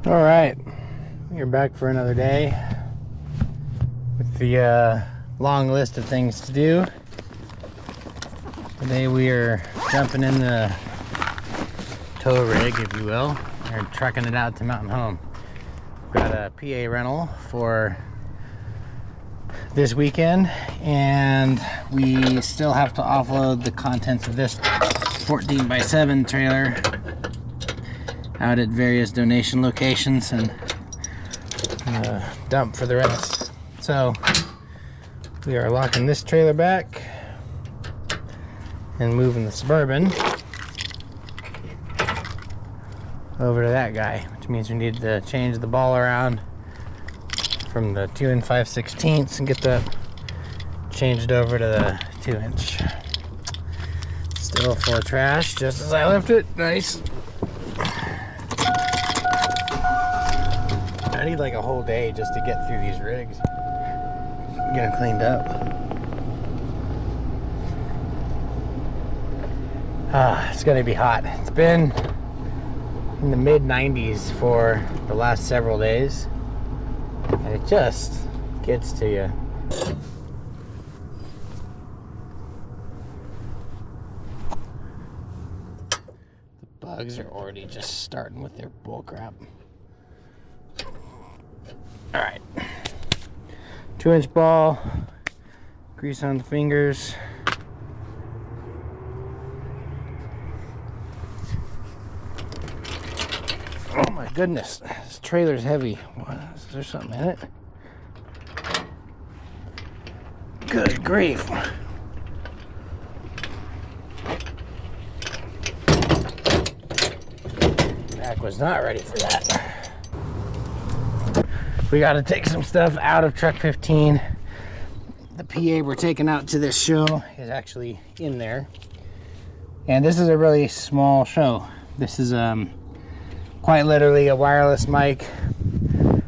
All right, we're back for another day with the long list of things to do. Today we are jumping in the tow rig, if you will, and trucking it out to Mountain Home. We've got a PA rental for this weekend, and we still have to offload the contents of this 14x7 trailer out at various donation locations and dump for the rest. So we are locking this trailer back and moving the Suburban over to that guy, which means we need to change the ball around from the 2 5/16 and get that changed over to the 2-inch. Still full of trash, just as I left it. Nice. I need like a whole day just to get through these rigs, get them cleaned up. It's gonna be hot. It's been in the mid-90s for the last several days, and it just gets to you. The bugs are already just starting with their bull crap. All right, 2-inch ball, grease on the fingers. Oh my goodness, this trailer's heavy. What, is there something in it? Good grief. Back was not ready for that. We got to take some stuff out of truck 15. The PA we're taking out to this show is actually in there. And this is a really small show. This is quite literally a wireless mic,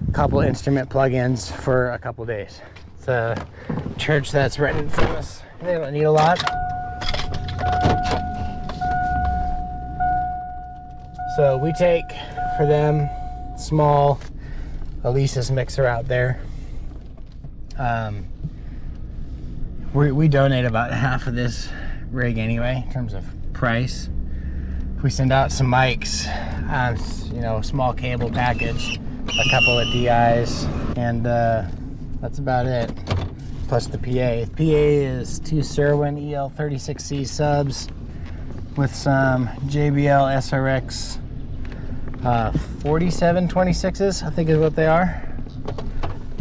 a couple instrument plugins for a couple days. It's a church that's rented from us. They don't need a lot. So we take for them small Elisa's mixer out there. We donate about half of this rig anyway in terms of price. We send out some mics, you know, small cable package, a couple of DIs, and that's about it. Plus the PA. The PA is 2 Serwin EL36C subs with some JBL SRX 4726s, I think is what they are.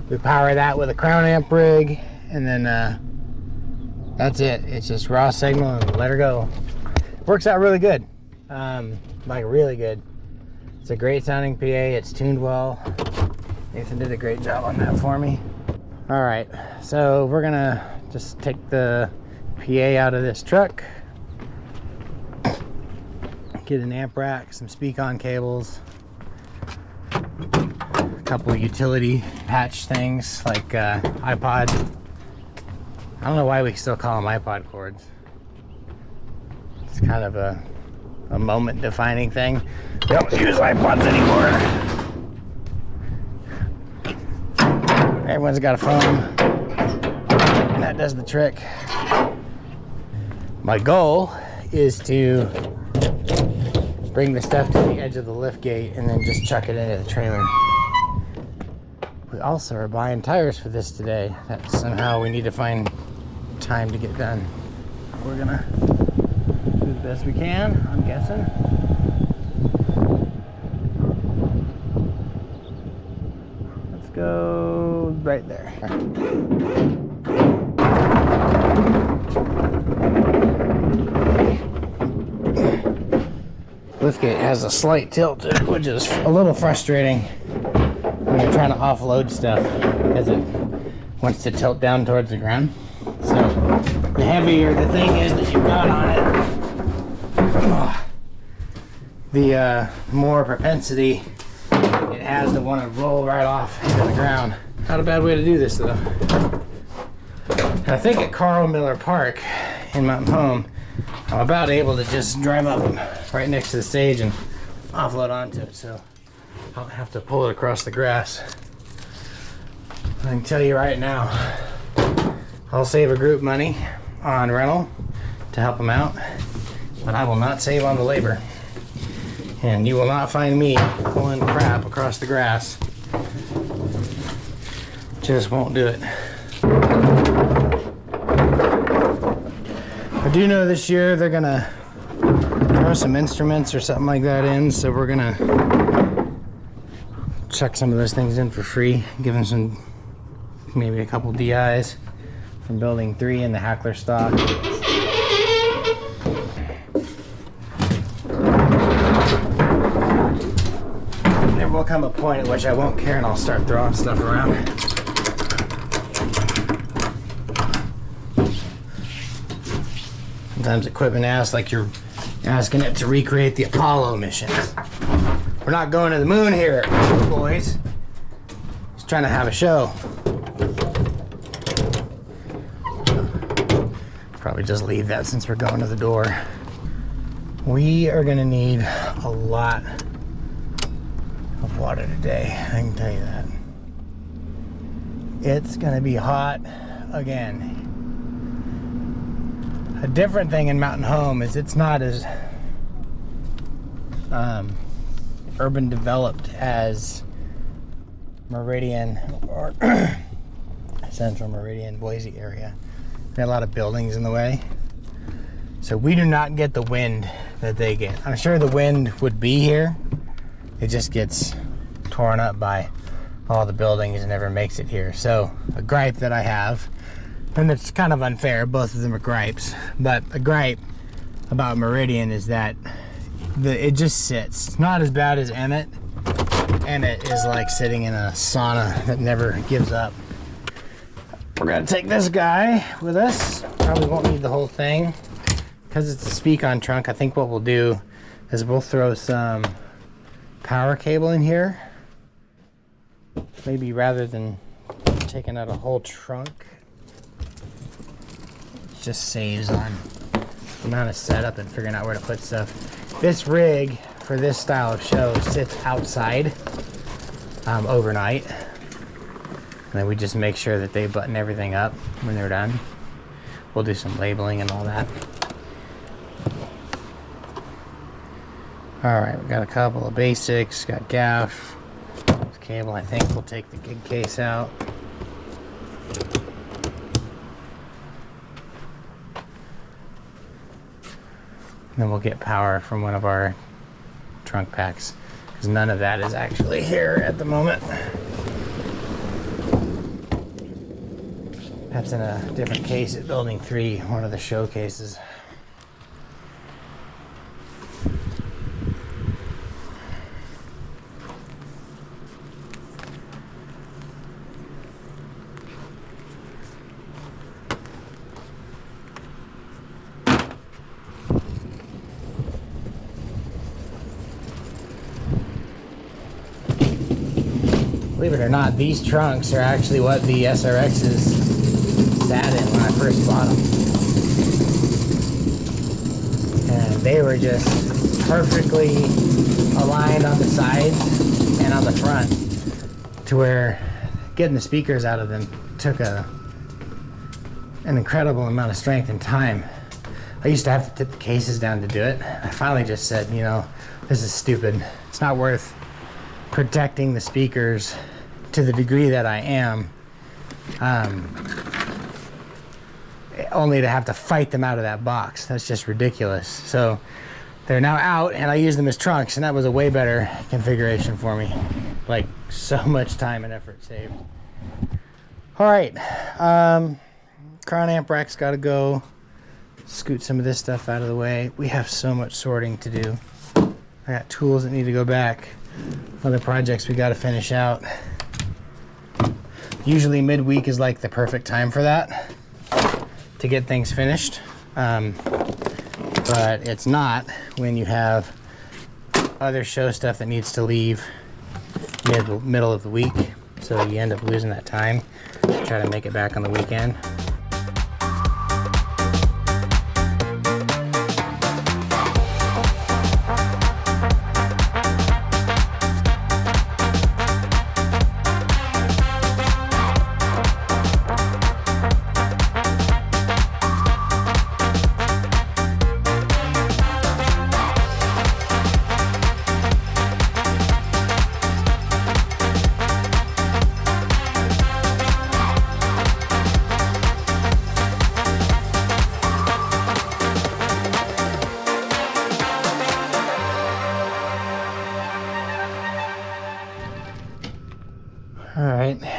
We power that with a crown amp rig, and then that's it. It's just raw signal and let her go. Works out really good, like really good. It's a great sounding PA. It's tuned well. Nathan did a great job on that for me. All right, so we're gonna just take the PA out of this truck, get an amp rack, some speak-on cables, a couple of utility patch things like iPod. I don't know why we still call them iPod cords. It's kind of a moment-defining thing. We don't use iPods anymore. Everyone's got a phone, and that does the trick. My goal is to bring the stuff to the edge of the lift gate and then just chuck it into the trailer. We also are buying tires for this today. That somehow we need to find time to get done. We're gonna do the best we can, I'm guessing. Let's go right there. Liftgate has a slight tilt to it, which is a little frustrating when you're trying to offload stuff because it wants to tilt down towards the ground. So the heavier the thing is that you've got on it, the more propensity it has to want to roll right off into the ground. Not a bad way to do this though. And I think at Carl Miller Park in Mountain Home, I'm about able to just drive up right next to the stage and offload onto it. So I don't have to pull it across the grass. I can tell you right now, I'll save a group money on rental to help them out, but I will not save on the labor. And you will not find me pulling crap across the grass. Just won't do it. I do know this year they're gonna throw some instruments or something like that in, so we're gonna chuck some of those things in for free, give them some, maybe a couple DIs from building 3 in the Hackler stock. There will come a point at which I won't care and I'll start throwing stuff around. Sometimes equipment asks like you're asking it to recreate the Apollo mission. We're not going to the moon here, boys. Just trying to have a show. Probably just leave that since we're going to the door. We are gonna need a lot of water today, I can tell you that. It's gonna be hot again. A different thing in Mountain Home is it's not as urban developed as Meridian or Central Meridian, Boise area. There are a lot of buildings in the way. So we do not get the wind that they get. I'm sure the wind would be here. It just gets torn up by all the buildings and never makes it here. So a gripe that I have, and it's kind of unfair, both of them are gripes, but a gripe about Meridian is that it just sits. It's not as bad as Emmett. Emmett is like sitting in a sauna that never gives up. We're gonna take this guy with us. Probably won't need the whole thing. Because it's a speak-on trunk, I think what we'll do is we'll throw some power cable in here. Maybe rather than taking out a whole trunk. It just saves on the amount of setup and figuring out where to put stuff. This rig for this style of show sits outside overnight. And then we just make sure that they button everything up when they're done. We'll do some labeling and all that. All right, we got a couple of basics, got gaff, this cable. I think we'll take the gig case out. And then we'll get power from one of our trunk packs, because none of that is actually here at the moment. That's in a different case at Building 3, one of the showcases. Believe it or not, these trunks are actually what the SRXs sat in when I first bought them. And they were just perfectly aligned on the sides and on the front to where getting the speakers out of them took an incredible amount of strength and time. I used to have to tip the cases down to do it. I finally just said, you know, this is stupid. It's not worth protecting the speakers to the degree that I am, only to have to fight them out of that box. That's just ridiculous. So they're now out and I use them as trunks, and that was a way better configuration for me. Like, so much time and effort saved. All right, crown amp rack's gotta go. Scoot some of this stuff out of the way. We have so much sorting to do. I got tools that need to go back. Other projects we got to finish out. Usually midweek is like the perfect time for that, to get things finished. But it's not when you have other show stuff that needs to leave middle of the week. So you end up losing that time. Try to make it back on the weekend.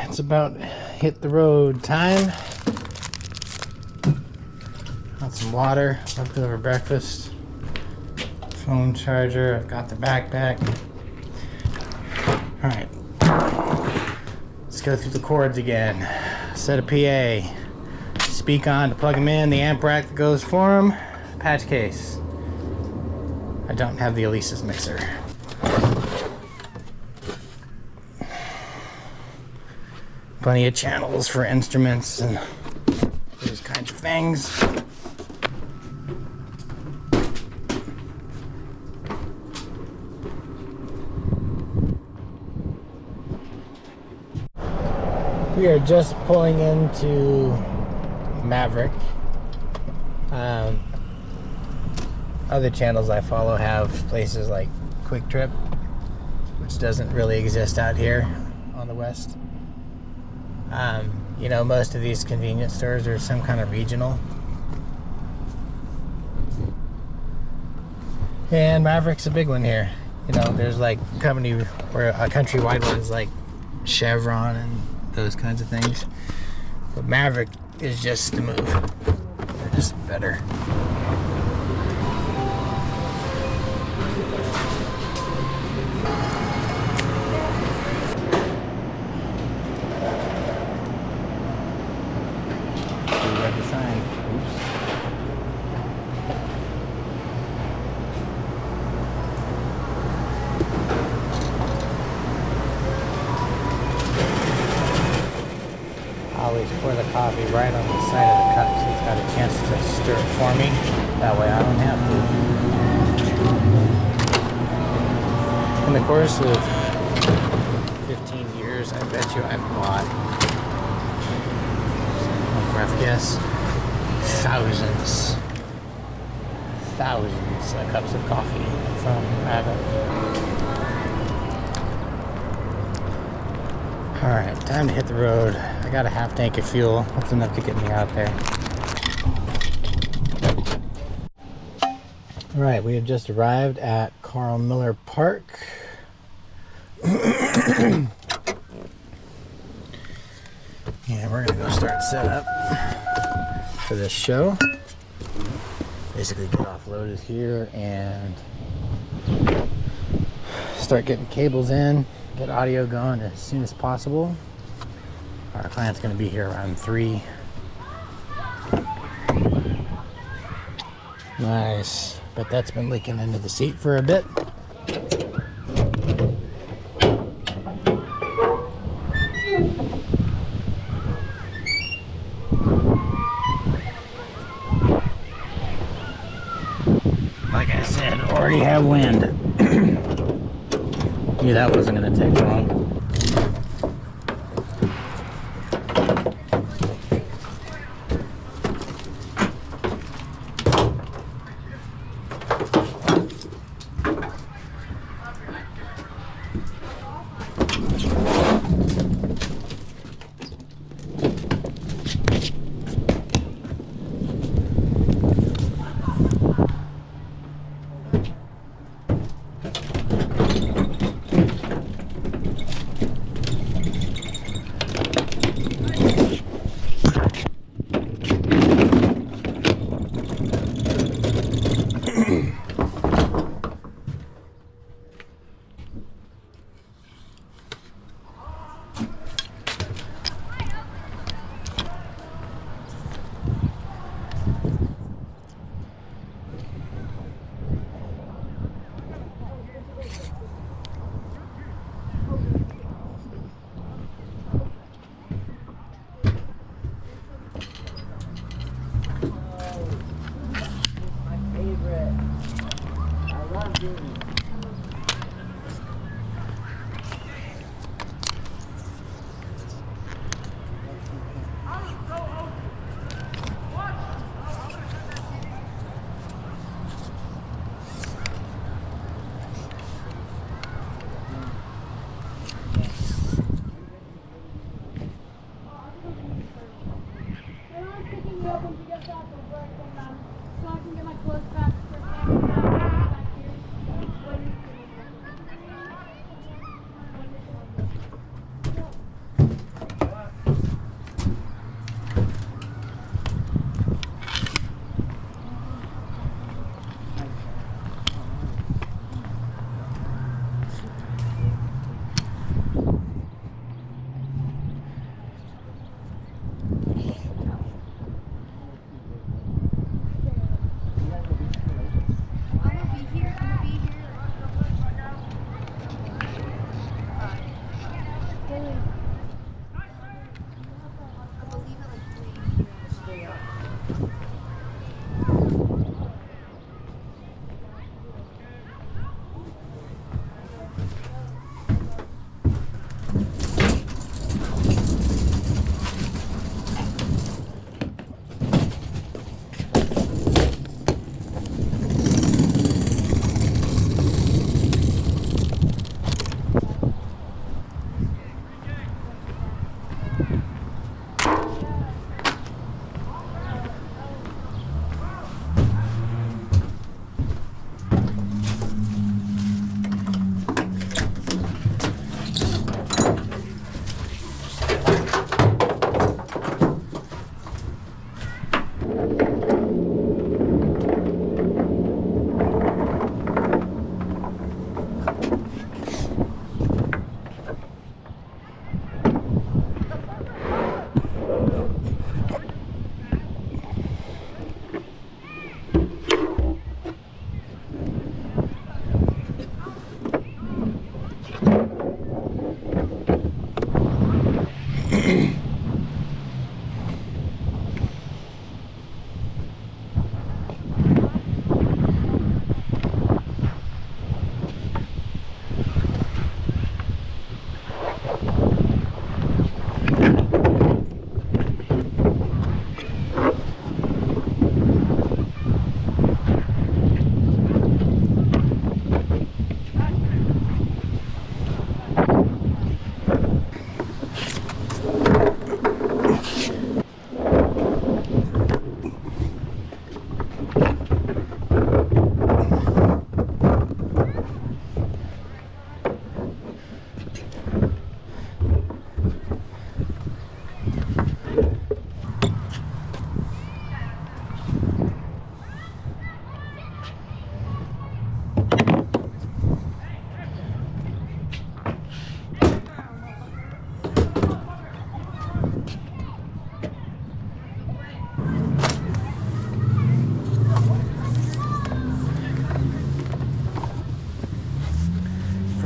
it's about hit the road time. Got some water, leftover breakfast, phone charger, I've got the backpack. Alright, let's go through the cords again. Set a PA, speak on to plug them in, the amp rack that goes for them, patch case. I don't have the Elisa's mixer. Plenty of channels for instruments and those kinds of things. We are just pulling into Maverick. Other channels I follow have places like Quick Trip, which doesn't really exist out here on the west. You know, most of these convenience stores are some kind of regional. And Maverick's a big one here. You know, there's like company or countrywide ones like Chevron and those kinds of things. But Maverick is just the move. They're just better. Always pour the coffee right on the side of the cup so it's got a chance to stir it for me. That way I don't have to. In the course of 15 years, I bet you I've bought, rough guess, thousands of cups of coffee from Maverick. Alright, time to hit the road. I got a half tank of fuel. That's enough to get me out there. Alright, we have just arrived at Carl Miller Park. And we're gonna go start setup for this show. Basically get offloaded here and start getting cables in. Get audio going as soon as possible. Our client's going to be here around 3. Nice. But that's been leaking into the seat for a bit. Like I said, already have wind. Knew that wasn't going to take long.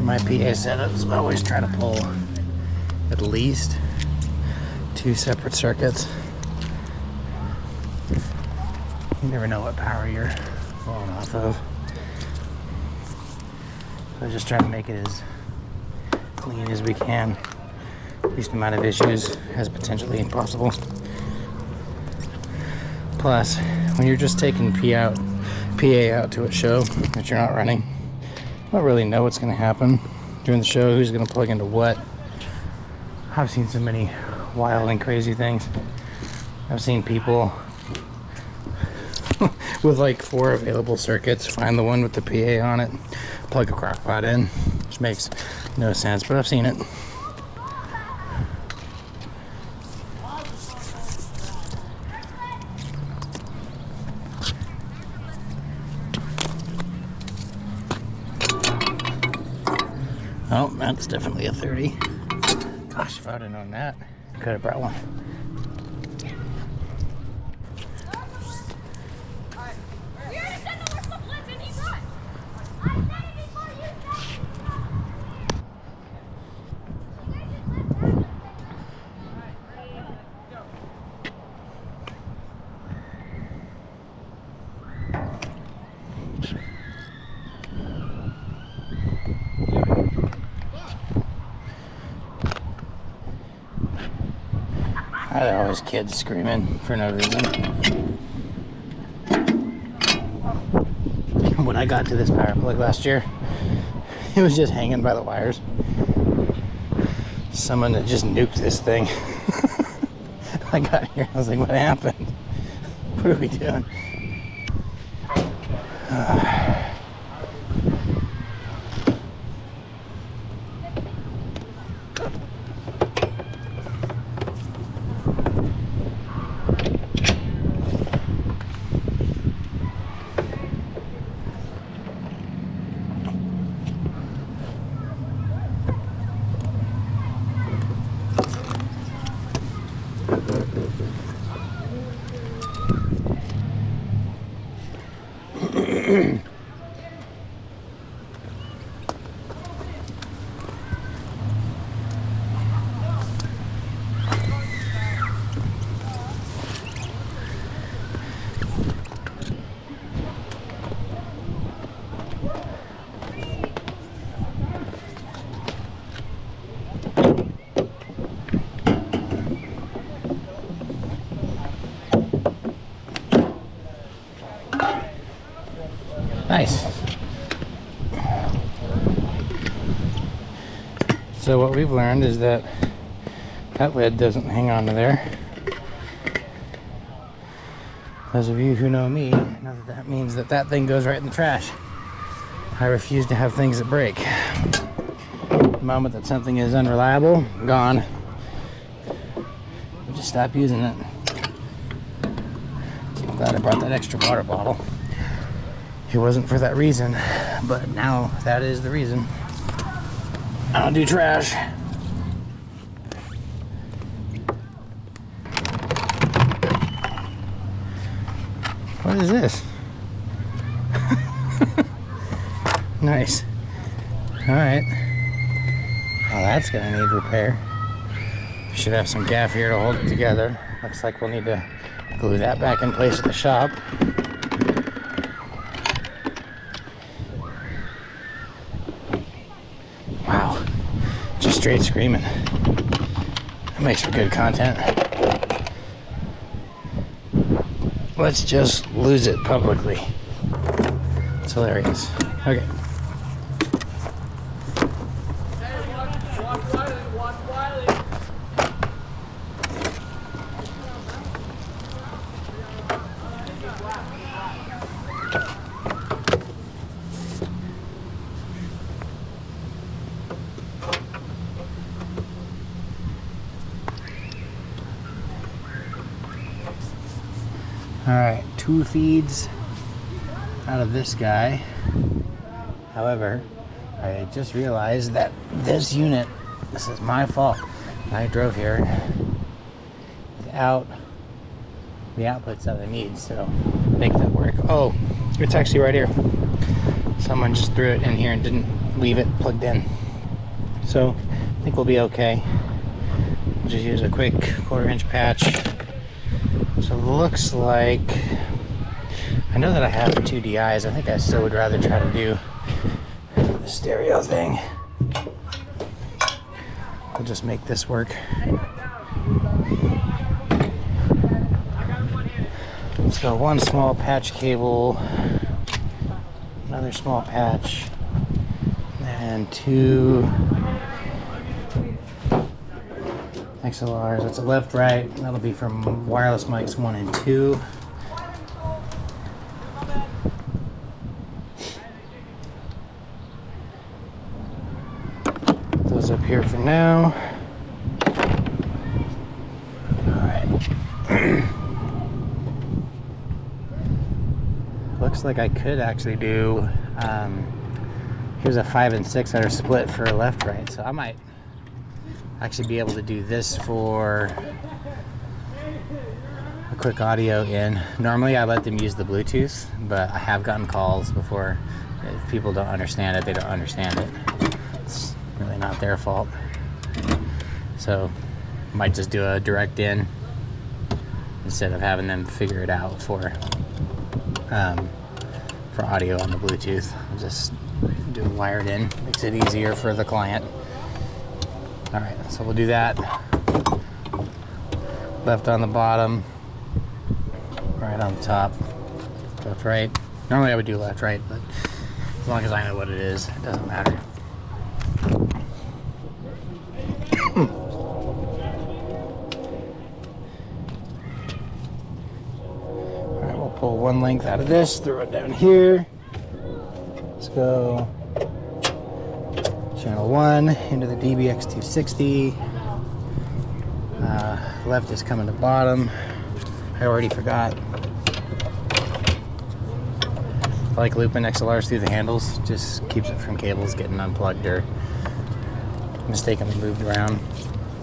My PA setups, I always try to pull at least 2 separate circuits. You never know what power you're falling off of. So I just try to make it as clean as we can. Least amount of issues as potentially possible. Plus, when you're just taking PA out to a show that you're not running, I don't really know what's going to happen during the show, who's going to plug into what. I've seen so many wild and crazy things. I've seen people with like 4 available circuits find the one with the PA on it, plug a crock pot in, which makes no sense, but I've seen it. Oh, that's definitely a 30. Gosh, if I would have known that, I could have brought one. There are always kids screaming for no reason. When I got to this power plug last year, it was just hanging by the wires. Someone had just nuked this thing. I got here, I was like, what happened? What are we doing? Nice. So what we've learned is that That lid doesn't hang on to there. Those of you who know me know that that means that that thing goes right in the trash. I refuse to have things that break. The moment that something is unreliable, gone. Just stop using it. I'm glad I brought that extra water bottle. It wasn't for that reason, but now that is the reason. I don't do trash. What is this? Nice. Alright. Well, that's gonna need repair. Should have some gaff here to hold it together. Looks like we'll need to glue that back in place at the shop. Wow. Just straight screaming. That makes for good content. Let's just lose it publicly. It's hilarious. Okay. Alright, 2 feeds out of this guy. However, I just realized that this unit, this is my fault. I drove here without the outputs that I need, so make that work. Oh, it's actually right here. Someone just threw it in here and didn't leave it plugged in. So I think we'll be okay. We'll just use a quick 1/4-inch patch. So it looks like, I know that I have 2 DIs. I think I still would rather try to do the stereo thing. I'll just make this work. So 1 small patch cable, another small patch, and 2 XLRs. That's a left, right. That'll be from wireless mics 1 and 2. Those up here for now. Alright. Looks like I could actually do, here's a 5 and 6 that are split for left, right. So I might actually be able to do this for a quick audio in. Normally I let them use the Bluetooth, but I have gotten calls before. If people don't understand it, they don't understand it. It's really not their fault. So I might just do a direct in instead of having them figure it out for audio on the Bluetooth. I'll just do a wired in. Makes it easier for the client. Alright, so we'll do that. Left on the bottom, right on the top, left, right. Normally I would do left, right, but as long as I know what it is, it doesn't matter. Alright, we'll pull 1 length out of this, throw it down here. Let's go channel 1 into the DBX260. Left is coming to bottom. I already forgot. I like looping XLRs through the handles. Just keeps it from cables getting unplugged or mistakenly moved around.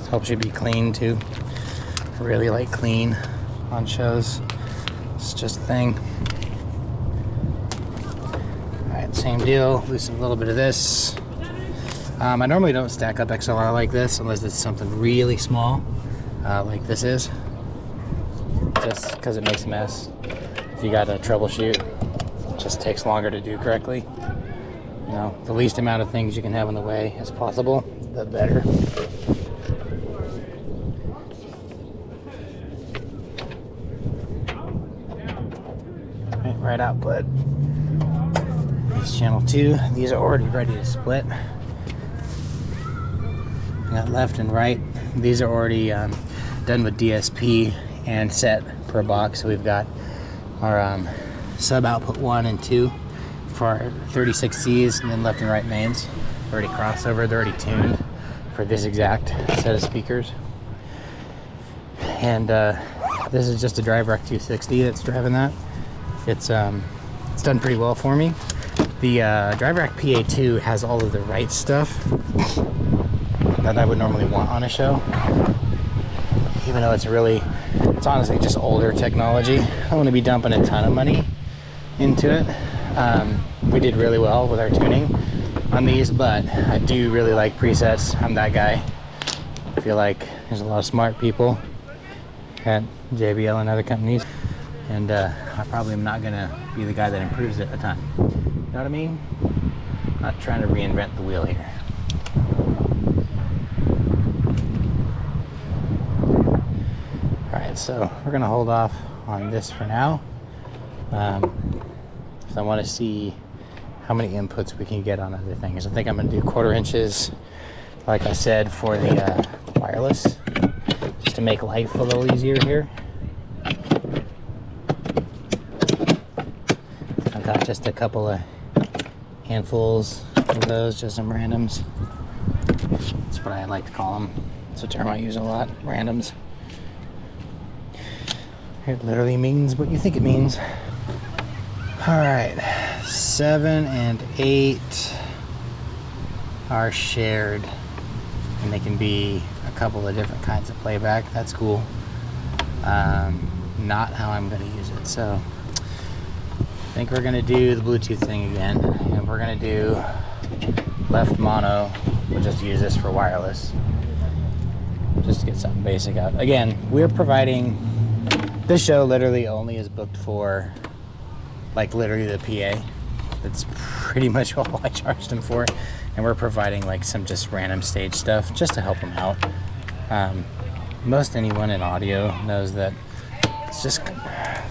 Helps you be clean too. I really like clean on shows. It's just a thing. Alright, same deal. Loosen a little bit of this. I normally don't stack up XLR like this unless it's something really small, like this is, just because it makes a mess. If you got to troubleshoot, it just takes longer to do correctly. You know, the least amount of things you can have in the way as possible, the better. Right output. This channel 2. These are already ready to split. I got left and right These are already done with DSP and set per box. So we've got our sub output 1 and 2 for our 36Cs, and then left and right mains. Already crossover, they're already tuned for this exact set of speakers. And this is just a Drive Rack 260 that's driving that. It's done pretty well for me. The Drive Rack PA2 has all of the right stuff that I would normally want on a show, even though it's honestly just older technology. I don't want to be dumping a ton of money into it. We did really well with our tuning on these, but I do really like presets. I'm that guy. I feel like there's a lot of smart people at JBL and other companies, and I probably am not gonna be the guy that improves it a ton. You know what I mean? Not trying to reinvent the wheel here. Alright, so we're gonna hold off on this for now. So I want to see how many inputs we can get on other things. I think I'm gonna do 1/4 inches, like I said, for the wireless, just to make life a little easier here. I've got just a couple of handfuls of those, just some randoms. That's what I like to call them. It's a term I use a lot, randoms. It literally means what you think it means. Alright, 7 and 8 are shared, and they can be a couple of different kinds of playback. That's cool. Not how I'm going to use it. So I think we're going to do the Bluetooth thing again, and we're going to do left mono. We'll just use this for wireless, just to get something basic out. Again, we're providing, this show literally only is booked for, like, literally the PA. That's pretty much all I charged them for, and we're providing like some just random stage stuff just to help them out. Most anyone in audio knows that it's just,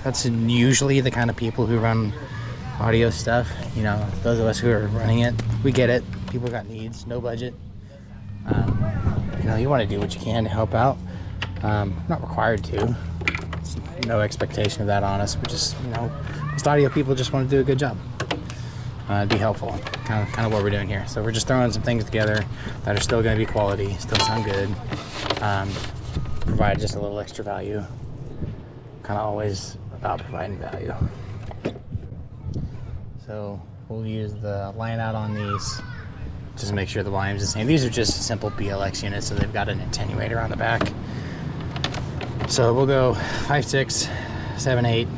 that's usually the kind of people who run audio stuff. You know, those of us who are running it, we get it. People got needs, no budget. You know, you want to do what you can to help out. Not required to. It's no expectation of that on us. We just, you know, most audio people just want to do a good job. It'd be helpful. Kind of what we're doing here. So we're just throwing some things together that are still going to be quality, still sound good, provide just a little extra value. Kind of always about providing value. So we'll use the line out on these just to make sure the volume's the same. These are just simple BLX units, so they've got an attenuator on the back. So we'll go 5, 6, 7, 8.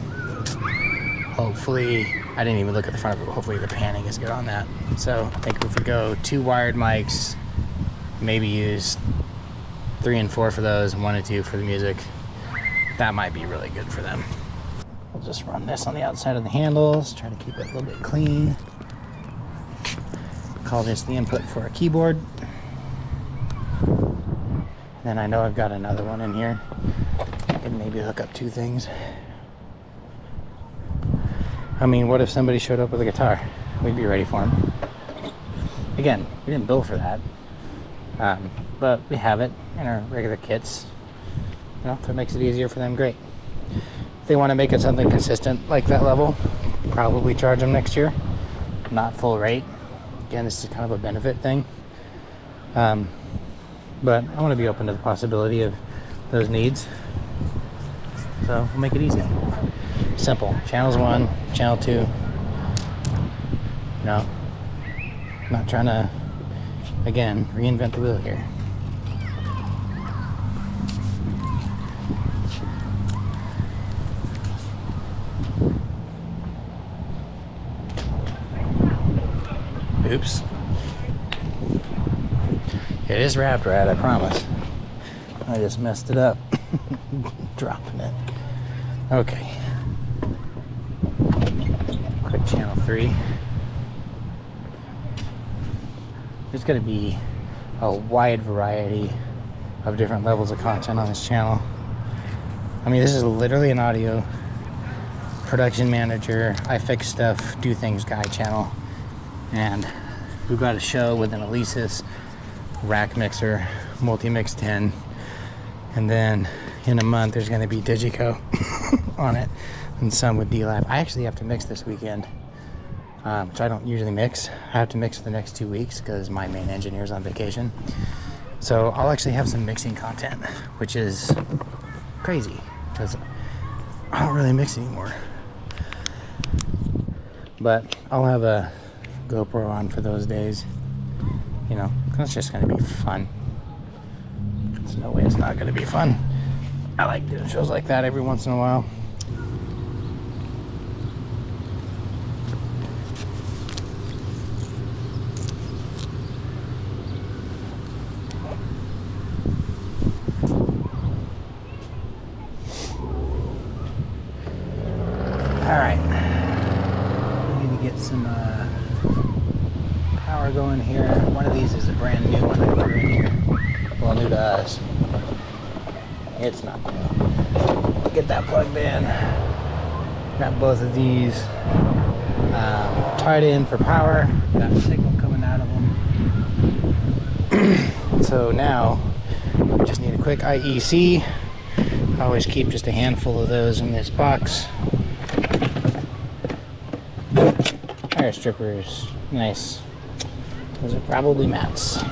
Hopefully, I didn't even look at the front of it, hopefully the panning is good on that. So I think if we go 2 wired mics, maybe use 3 and 4 for those, and 1 and 2 for the music, that might be really good for them. We'll just run this on the outside of the handles, try to keep it a little bit clean. Call this the input for a keyboard. Then I know I've got another one in here. I can maybe hook up 2 things. I mean, what if somebody showed up with a guitar? We'd be ready for them. Again, we didn't bill for that, but we have it in our regular kits. You know, if it makes it easier for them, great. If they want to make it something consistent like that level, probably charge them next year. Not full rate. Again, this is kind of a benefit thing. But I want to be open to the possibility of those needs. So we'll make it easy. Simple. Channels 1, channel 2. No. Not trying to, again, reinvent the wheel here. Oops. It is wrapped right, I promise. I just messed it up. Dropping it. Okay. Quick channel 3. There's going to be a wide variety of different levels of content on this channel. I mean, this is literally an audio production manager, I fix stuff, do things guy channel. And we've got a show with an Alesis rack mixer, multi-mix 10, And then in a month, there's going to be Digico on it, and some with D-Lab. I actually have to mix this weekend, which I don't usually mix. I have to mix for the next 2 weeks because my main engineer's on vacation. So I'll actually have some mixing content, which is crazy because I don't really mix anymore. But I'll have a GoPro on for those days. You know, it's just going to be fun. There's no way it's not going to be fun. I like doing shows like that every once in a while. Alright, we need to get some power going here. One of these is a brand new one I threw in here. Well, new to us. It's not new. Get that plugged in. Got both of these tied in for power. Got a signal coming out of them. So now, we just need a quick IEC. I always keep just a handful of those in this box. Tire strippers, nice. Those are probably mats.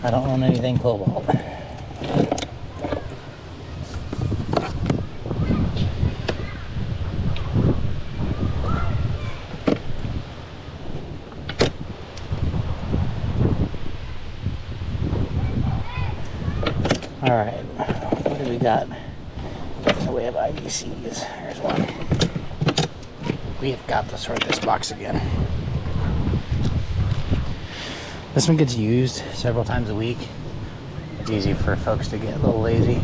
I don't own anything cobalt. All right, what do we got in the way of IBCs? Here's one. We have got to sort this box again. This one gets used several times a week. It's easy for folks to get a little lazy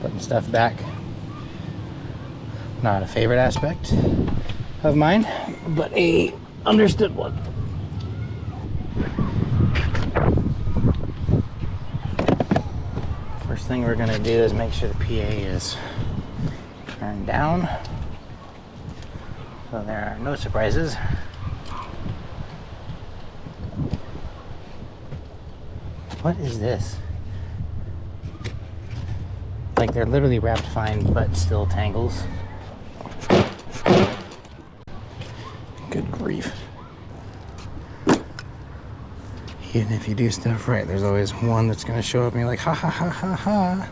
putting stuff back. Not a favorite aspect of mine, but a understood one. First thing we're gonna do is make sure the PA is turned down, so there are no surprises. What is this? Like they're literally wrapped fine, but still tangles. Good grief. Even if you do stuff right, there's always one that's gonna show up and you're like, ha ha ha ha ha.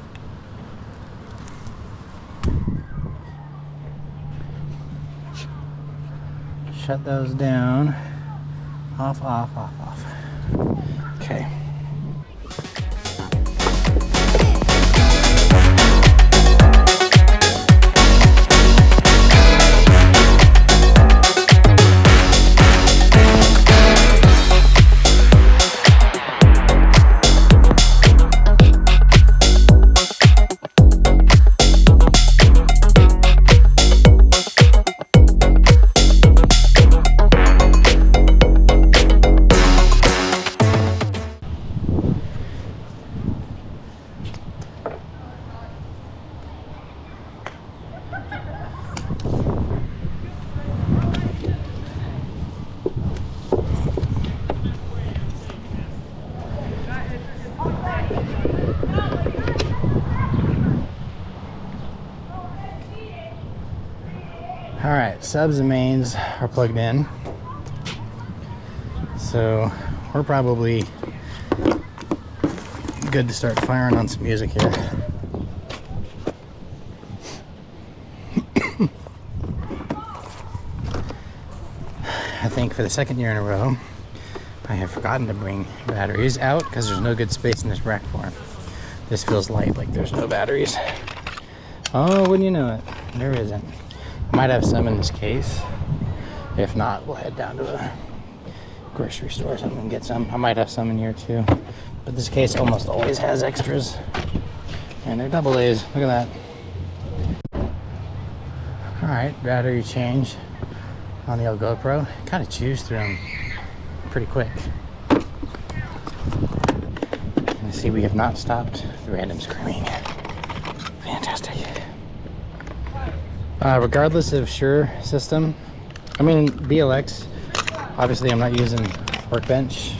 Shut those down. Off, off, off, off. Okay. Alright, subs and mains are plugged in. So we're probably good to start firing on some music here. I think for the second year in a row, I have forgotten to bring batteries out because there's no good space in this rack for them. This feels light, like there's no batteries. Oh, wouldn't you know it? There isn't. I might have some in this case. If not, we'll head down to a grocery store or something and get some. I might have some in here too. But this case almost always has extras. And they're double A's. Look at that. Alright, battery change on the old GoPro. Kind of chews through them pretty quick. You see, we have not stopped the random screaming. Fantastic. Regardless of Shure system, I mean BLX, obviously I'm not using Workbench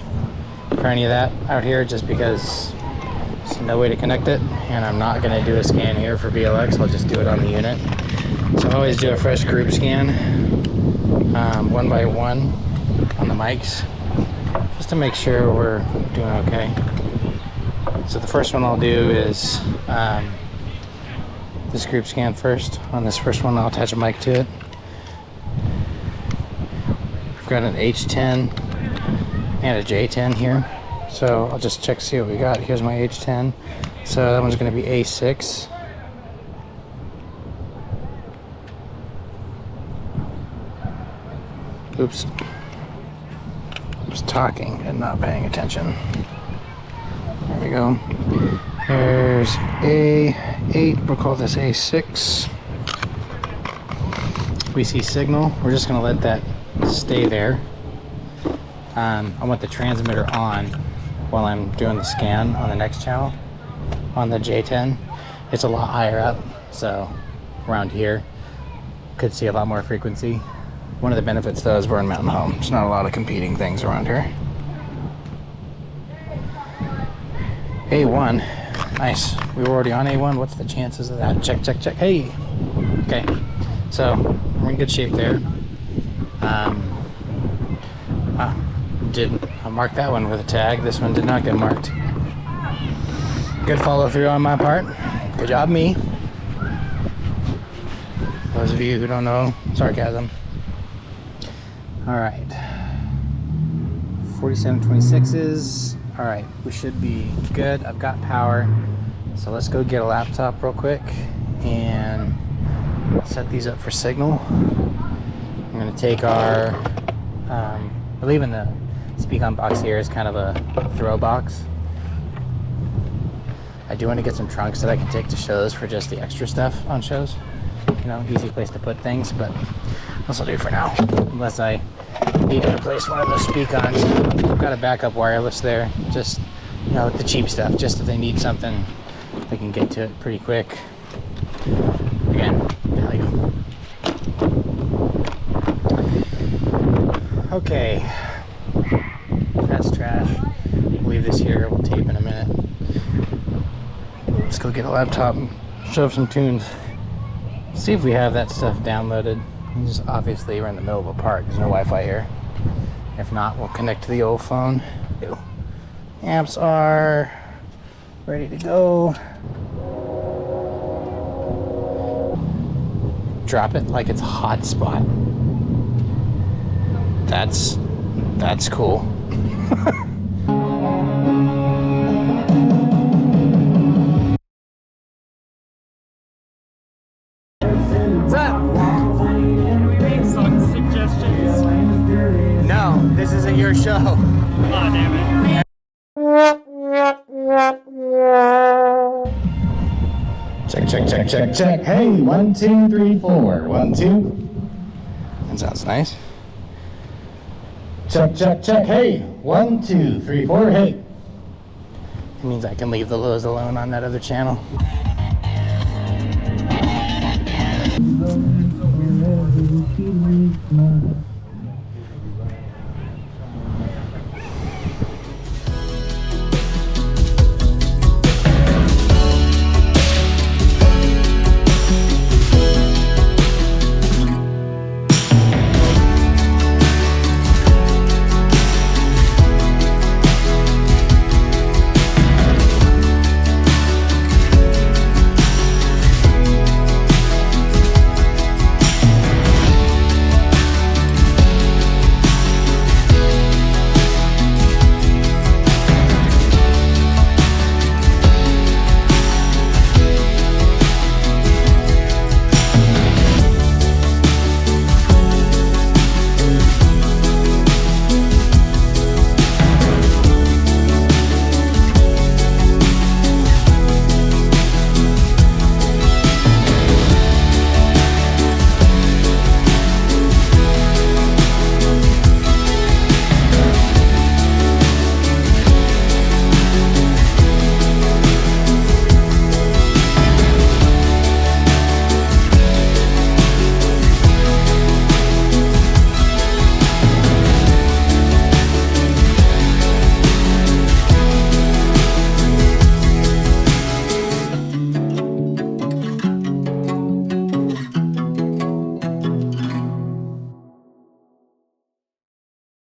for any of that out here just because there's no way to connect it, and I'm not going to do a scan here for VLX. I'll just do it on the unit. So I always do a fresh group scan, one by one on the mics, just to make sure we're doing okay. So the first one I'll do is this group scan first. On this first one, I'll attach a mic to it. I've got an H10 and a J10 here. So I'll just check, see what we got. Here's my H10. So that one's going to be A6. Oops. I was talking and not paying attention. There we go. There's A8. We'll call this A6. We see signal. We're just going to let that stay there. I want the transmitter on while I'm doing the scan on the next channel. On the J10, it's a lot higher up, so around here could see a lot more frequency. One of the benefits though is we're in Mountain Home. There's not a lot of competing things around here. A1, nice. We were already on A1. What's the chances of that? Check, check, check. Hey, okay. So we're in good shape there. I marked that one with a tag. This one did not get marked. Good follow through on my part. Good job, me. Those of you who don't know, sarcasm. All right. 4726s. All right, we should be good. I've got power. So let's go get a laptop real quick and set these up for signal. I'm gonna take our, we're leaving the speak on box here is kind of a throw box. I do want to get some trunks that I can take to shows for just the extra stuff on shows. You know, easy place to put things, but this will do for now. Unless I need to replace one of those speak-ons. I've got a backup wireless there. Just, you know, the cheap stuff. Just if they need something, they can get to it pretty quick. Again, value. Okay. That's trash. We'll leave this here. We'll tape in a minute. Let's go get a laptop and shove some tunes. See if we have that stuff downloaded. Just obviously we're in the middle of a park. There's no Wi-Fi here. If not, we'll connect to the old phone. Amps are ready to go. Drop it like it's a hot spot. That's cool. What's up? Can we make song suggestions? No, this isn't your show. Oh, damn it. Check, check, check, check, check. Hey, 1, 2, 3, 4. 1, 2. That sounds nice. Check, check, check. Hey, 1, 2, 3, 4. Hey. It means I can leave the lows alone on that other channel.